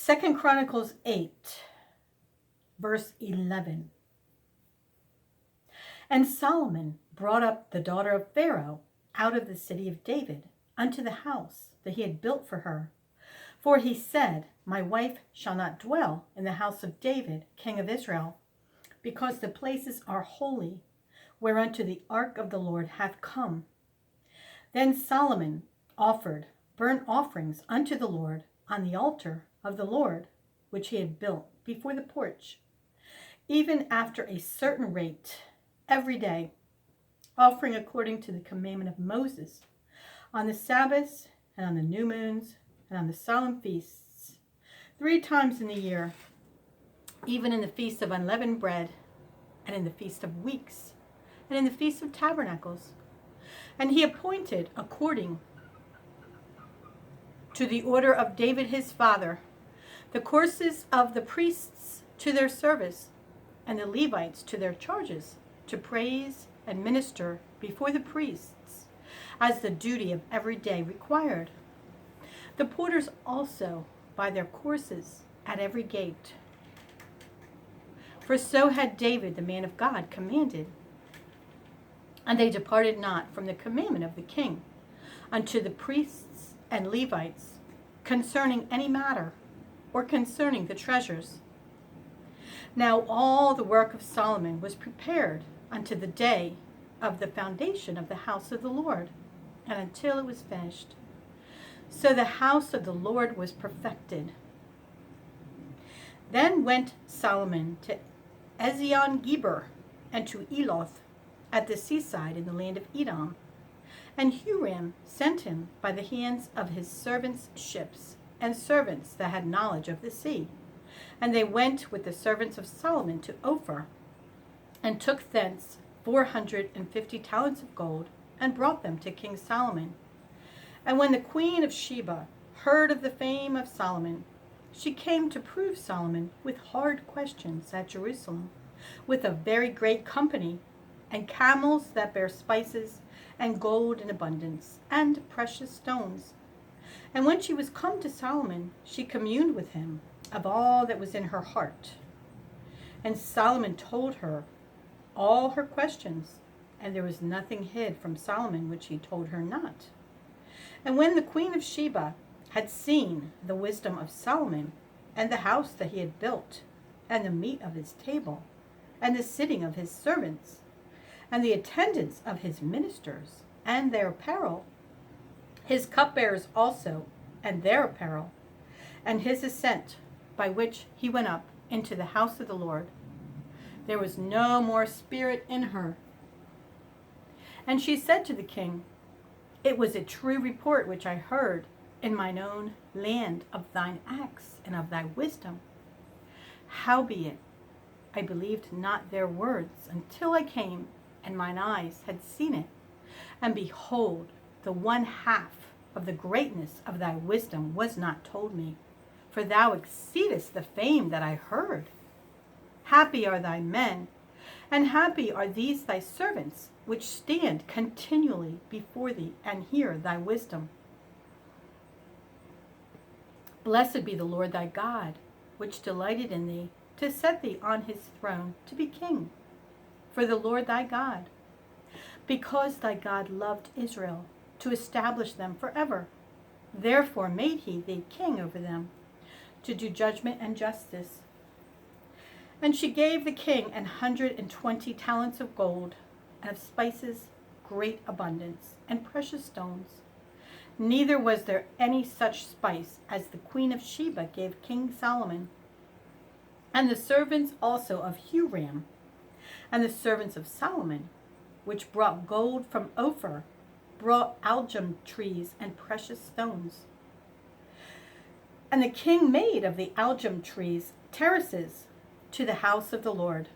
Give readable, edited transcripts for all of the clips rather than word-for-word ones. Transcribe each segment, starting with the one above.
2 Chronicles 8, verse 11. And Solomon brought up the daughter of Pharaoh out of the city of David unto the house that he had built for her. For he said, My wife shall not dwell in the house of David, king of Israel, because the places are holy, whereunto the ark of the Lord hath come. Then Solomon offered burnt offerings unto the Lord on the altar of the Lord, which he had built before the porch, even after a certain rate every day, offering according to the commandment of Moses, on the Sabbaths and on the new moons and on the solemn feasts, 3 times in the year, even in the feast of unleavened bread, and in the feast of weeks, and in the feast of tabernacles. And he appointed, according to the order of David his father, the courses of the priests to their service, and the Levites to their charges, to praise and minister before the priests, as the duty of every day required. The porters also by their courses at every gate. For so had David the man of God commanded. And they departed not from the commandment of the king unto the priests and Levites concerning any matter, or concerning the treasures. Now all the work of Solomon was prepared unto the day of the foundation of the house of the Lord, and until it was finished. So the house of the Lord was perfected. Then went Solomon to Ezion-Geber and to Eloth at the seaside in the land of Edom. And Huram sent him by the hands of his servants' ships, and servants that had knowledge of the sea. And they went with the servants of Solomon to Ophir, and took thence 450 talents of gold, and brought them to King Solomon. And when the queen of Sheba heard of the fame of Solomon, she came to prove Solomon with hard questions at Jerusalem, with a very great company, and camels that bear spices, and gold in abundance, and precious stones. And when she was come to Solomon, she communed with him of all that was in her heart. And Solomon told her all her questions, and there was nothing hid from Solomon which he told her not. And when the queen of Sheba had seen the wisdom of Solomon, and the house that he had built, and the meat of his table, and the sitting of his servants, and the attendance of his ministers, and their apparel, his cupbearers also, and their apparel, and his ascent by which he went up into the house of the Lord, there was no more spirit in her. And she said to the king, It was a true report which I heard in mine own land of thine acts and of thy wisdom. Howbeit, I believed not their words until I came, and mine eyes had seen it. And behold, the one half of the greatness of thy wisdom was not told me, for thou exceedest the fame that I heard. Happy are thy men, and happy are these thy servants, which stand continually before thee, and hear thy wisdom. Blessed be the Lord thy God, which delighted in thee, to set thee on his throne to be king, for the Lord thy God, because thy God loved Israel, to establish them forever. Therefore made he thee king over them, to do judgment and justice. And she gave the king 120 talents of gold, and of spices great abundance, and precious stones. Neither was there any such spice as the queen of Sheba gave King Solomon. And the servants also of Huram, and the servants of Solomon, which brought gold from Ophir, brought algum trees and precious stones. And the king made of the algum trees terraces to the house of the Lord,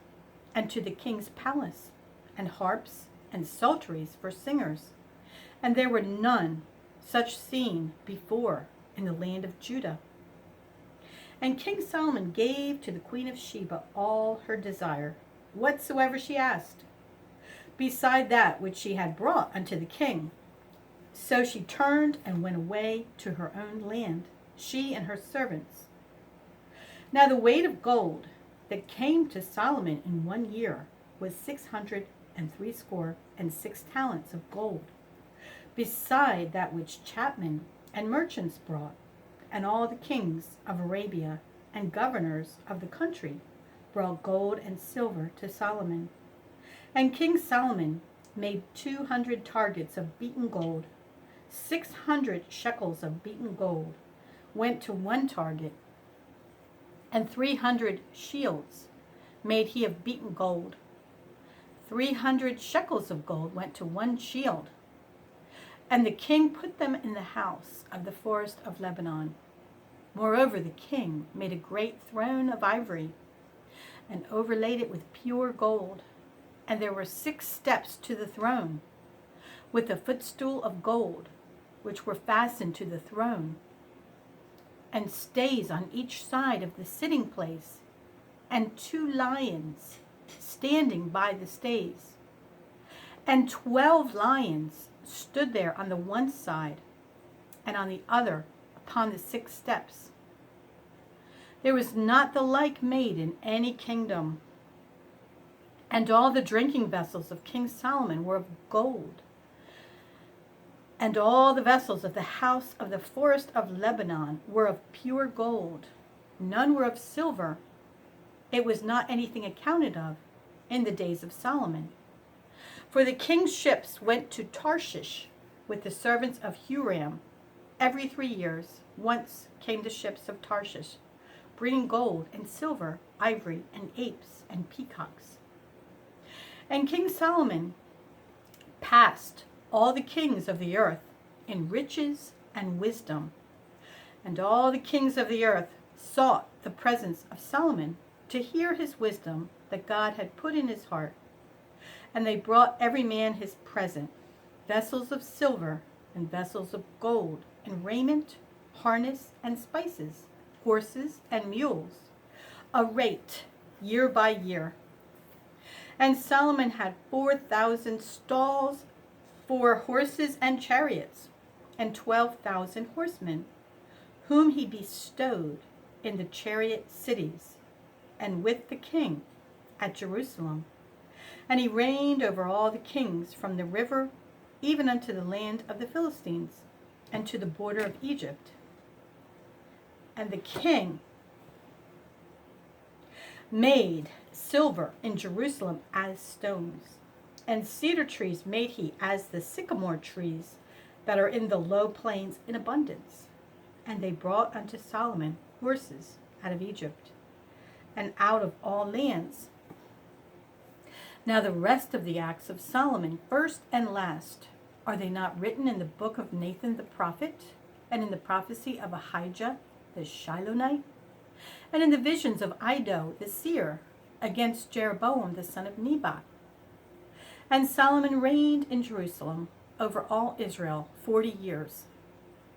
and to the king's palace, and harps and psalteries for singers. And there were none such seen before in the land of Judah. And King Solomon gave to the queen of Sheba all her desire, whatsoever she asked, beside that which she had brought unto the king. So she turned and went away to her own land, she and her servants. Now the weight of gold that came to Solomon in 1 year was 660 talents of gold, beside that which chapmen and merchants brought, and all the kings of Arabia and governors of the country brought gold and silver to Solomon. And King Solomon made 200 targets of beaten gold. 600 shekels of beaten gold went to one target, and 300 shields made he of beaten gold. 300 shekels of gold went to one shield. And the king put them in the house of the forest of Lebanon. Moreover, the king made a great throne of ivory and overlaid it with pure gold. And there were 6 steps to the throne, with a footstool of gold, which were fastened to the throne, and stays on each side of the sitting place, and 2 lions standing by the stays. And 12 lions stood there on the one side, and on the other upon the 6 steps. There was not the like made in any kingdom. And all the drinking vessels of King Solomon were of gold. And all the vessels of the house of the forest of Lebanon were of pure gold. None were of silver. It was not anything accounted of in the days of Solomon. For the king's ships went to Tarshish with the servants of Huram. Every 3 years, once came the ships of Tarshish, bringing gold and silver, ivory and apes and peacocks. And King Solomon passed all the kings of the earth in riches and wisdom. And all the kings of the earth sought the presence of Solomon to hear his wisdom that God had put in his heart. And they brought every man his present, vessels of silver and vessels of gold, and raiment, harness, and spices, horses and mules, a rate year by year. And Solomon had 4,000 stalls for horses and chariots, and 12,000 horsemen, whom he bestowed in the chariot cities, and with the king at Jerusalem. And he reigned over all the kings from the river even unto the land of the Philistines, and to the border of Egypt. And the king made silver in Jerusalem as stones, and cedar trees made he as the sycamore trees that are in the low plains in abundance. And they brought unto Solomon horses out of Egypt, and out of all lands. Now the rest of the acts of Solomon, first and last, are they not written in the book of Nathan the prophet, and in the prophecy of Ahijah the Shilonite, and in the visions of Iddo the seer against Jeroboam the son of Nebat? And Solomon reigned in Jerusalem over all Israel 40 years.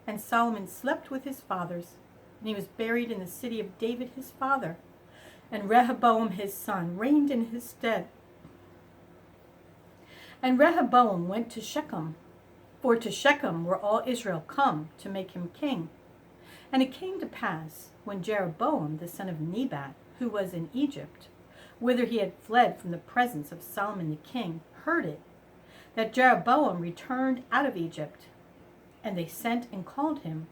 And Solomon slept with his fathers, and he was buried in the city of David his father. And Rehoboam his son reigned in his stead. And Rehoboam went to Shechem, for to Shechem were all Israel come to make him king. And it came to pass, when Jeroboam the son of Nebat, who was in Egypt, whither he had fled from the presence of Solomon the king, heard it, that Jeroboam returned out of Egypt. And they sent and called him.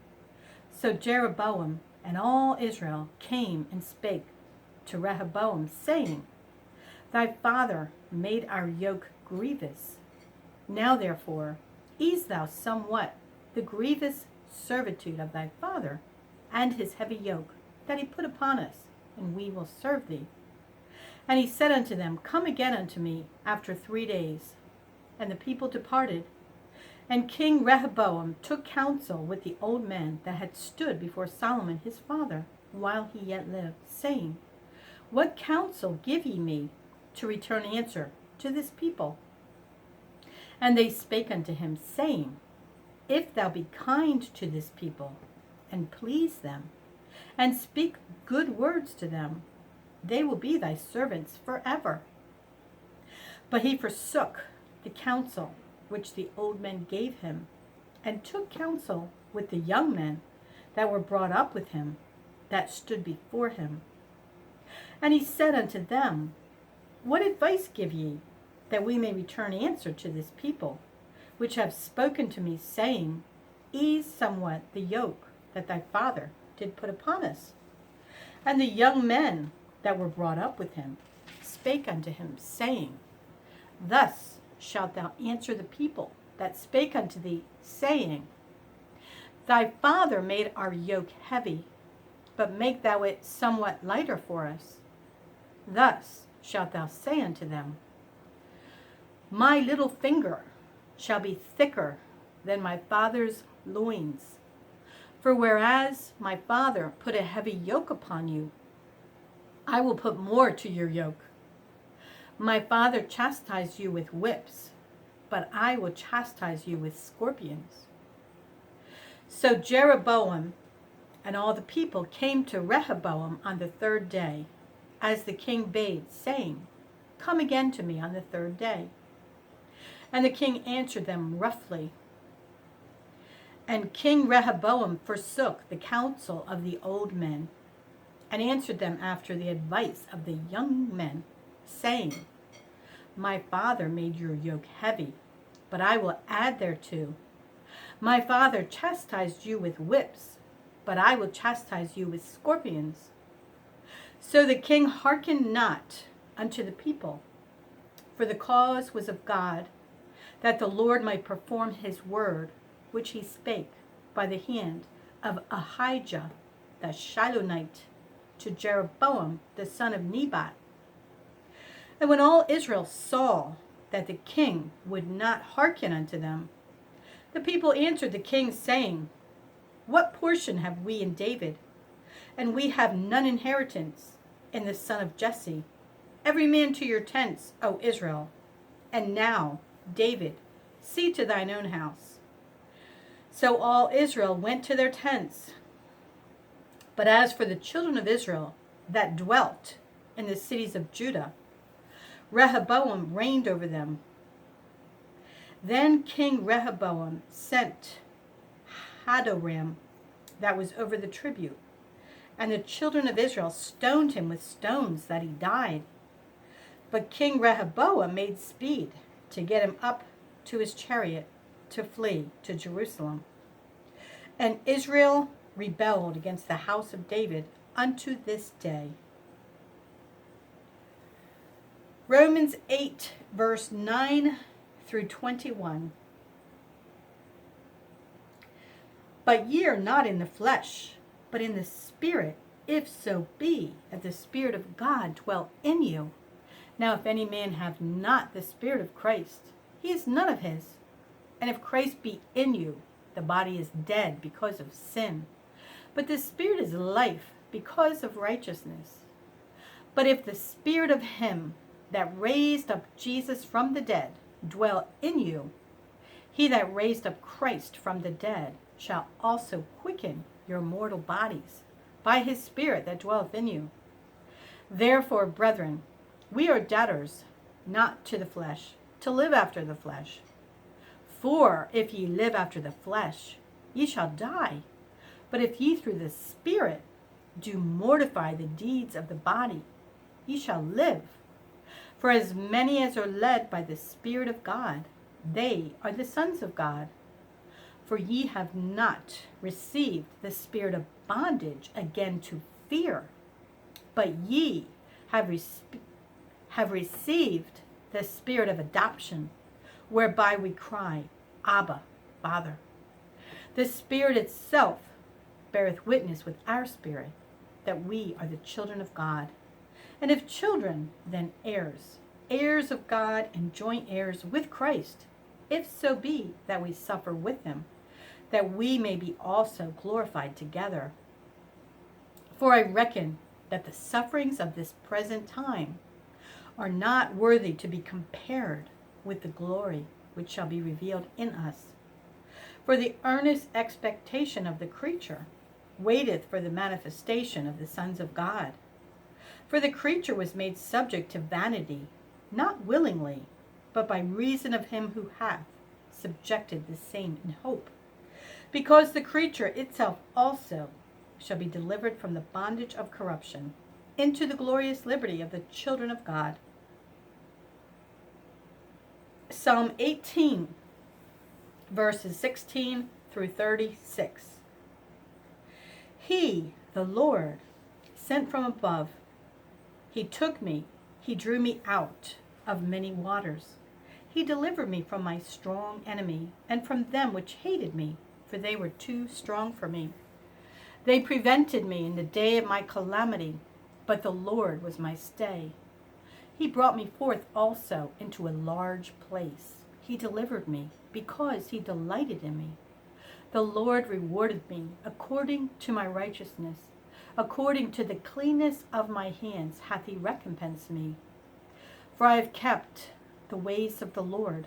So Jeroboam and all Israel came and spake to Rehoboam, saying, Thy father made our yoke grievous. Now therefore ease thou somewhat the grievous servitude of thy father, and his heavy yoke that he put upon us, and we will serve thee. And he said unto them, Come again unto me after 3 days. And the people departed. And King Rehoboam took counsel with the old men that had stood before Solomon his father, while he yet lived, saying, What counsel give ye me to return answer to this people? And they spake unto him, saying, If thou be kind to this people, and please them, and speak good words to them, they will be thy servants forever. But he forsook the counsel which the old men gave him, and took counsel with the young men that were brought up with him, that stood before him, And he said unto them, What advice give ye, that we may return answer to this people, which have spoken to me, saying, Ease somewhat the yoke that thy father did put upon us? And the young men that were brought up with him spake unto him, saying, Thus shalt thou answer the people that spake unto thee, saying, Thy father made our yoke heavy, but make thou it somewhat lighter for us. Thus shalt thou say unto them, My little finger shall be thicker than my father's loins. For whereas my father put a heavy yoke upon you, I will put more to your yoke. My father chastised you with whips, but I will chastise you with scorpions. So Jeroboam and all the people came to Rehoboam on the third day, as the king bade, saying, Come again to me on the third day. And the king answered them roughly. And King Rehoboam forsook the counsel of the old men, and answered them after the advice of the young men, saying, My father made your yoke heavy, but I will add thereto. My father chastised you with whips, but I will chastise you with scorpions. So the king hearkened not unto the people, for the cause was of God, that the Lord might perform his word, which he spake by the hand of Ahijah the Shilonite to Jeroboam the son of Nebat. And when all Israel saw that the king would not hearken unto them, the people answered the king, saying, What portion have we in David? And we have none inheritance in the son of Jesse. Every man to your tents, O Israel. And now, David, see to thine own house. So all Israel went to their tents. But as for the children of Israel that dwelt in the cities of Judah, Rehoboam reigned over them. Then King Rehoboam sent Hadoram, that was over the tribute, and the children of Israel stoned him with stones that he died. But King Rehoboam made speed to get him up to his chariot to flee to Jerusalem. And Israel rebelled against the house of David unto this day. Romans 8, verse 9 through 21. But ye are not in the flesh, but in the Spirit, if so be that the Spirit of God dwell in you. Now if any man have not the Spirit of Christ, he is none of his. And if Christ be in you, the body is dead because of sin, but the Spirit is life because of righteousness. But if the Spirit of him that raised up Jesus from the dead dwell in you, he that raised up Christ from the dead shall also quicken your mortal bodies by his Spirit that dwelleth in you. Therefore, brethren, we are debtors, not to the flesh, to live after the flesh. For if ye live after the flesh, ye shall die. But if ye through the Spirit do mortify the deeds of the body, ye shall live. For as many as are led by the Spirit of God, they are the sons of God. For ye have not received the spirit of bondage again to fear, but ye have received the Spirit of adoption, whereby we cry, Abba, Father. The Spirit itself beareth witness with our spirit that we are the children of God. And if children, then heirs, heirs of God and joint heirs with Christ, if so be that we suffer with him, that we may be also glorified together. For I reckon that the sufferings of this present time are not worthy to be compared with the glory which shall be revealed in us. For the earnest expectation of the creature waiteth for the manifestation of the sons of God. For the creature was made subject to vanity, not willingly, but by reason of him who hath subjected the same in hope, because the creature itself also shall be delivered from the bondage of corruption into the glorious liberty of the children of God. Psalm 18, verses 16 through 36. He, the Lord, sent from above. He took me, he drew me out of many waters. He delivered me from my strong enemy and from them which hated me, for they were too strong for me. They prevented me in the day of my calamity, but the Lord was my stay. He brought me forth also into a large place. He delivered me because he delighted in me. The Lord rewarded me according to my righteousness. According to the cleanness of my hands hath he recompensed me. For I have kept the ways of the Lord,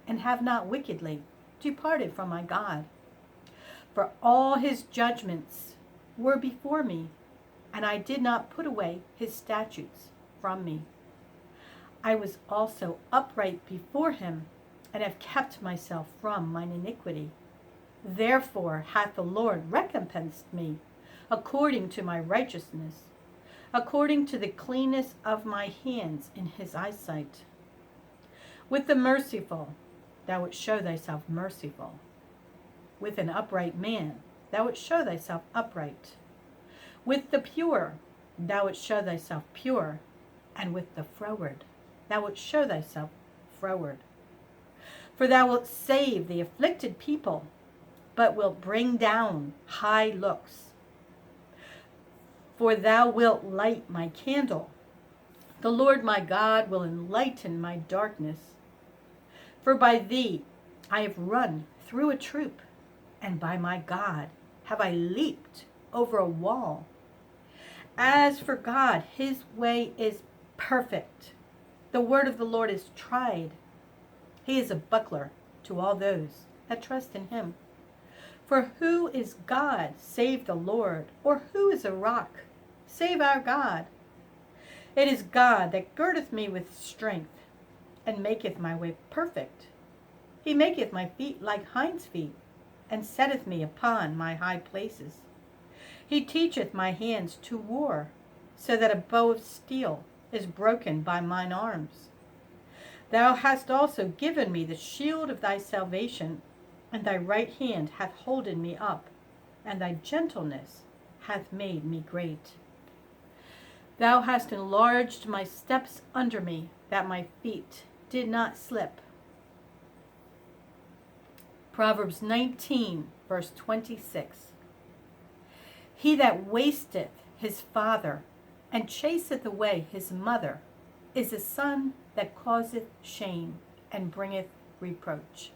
and have not wickedly departed from my God. For all his judgments were before me, and I did not put away his statutes from me. I was also upright before him, and have kept myself from mine iniquity. Therefore hath the Lord recompensed me according to my righteousness, according to the cleanness of my hands in his eyesight. With the merciful thou wouldst show thyself merciful. With an upright man thou wouldst show thyself upright. With the pure thou wouldst show thyself pure, and with the froward thou wouldst show thyself froward. For thou wilt save the afflicted people, but wilt bring down high looks. For thou wilt light my candle. The Lord my God will enlighten my darkness. For by thee I have run through a troop, and by my God have I leaped over a wall. As for God, his way is perfect. The word of the Lord is tried. He is a buckler to all those that trust in him. For who is God save the Lord? Or who is a rock save our God? It is God that girdeth me with strength, and maketh my way perfect. He maketh my feet like hinds' feet, and setteth me upon my high places. He teacheth my hands to war, so that a bow of steel is broken by mine arms. Thou hast also given me the shield of thy salvation, and thy right hand hath holden me up, and thy gentleness hath made me great. Thou hast enlarged my steps under me, that my feet did not slip. Proverbs 19, verse 26. He that wasteth his father, and chaseth away his mother, is a son that causeth shame, and bringeth reproach.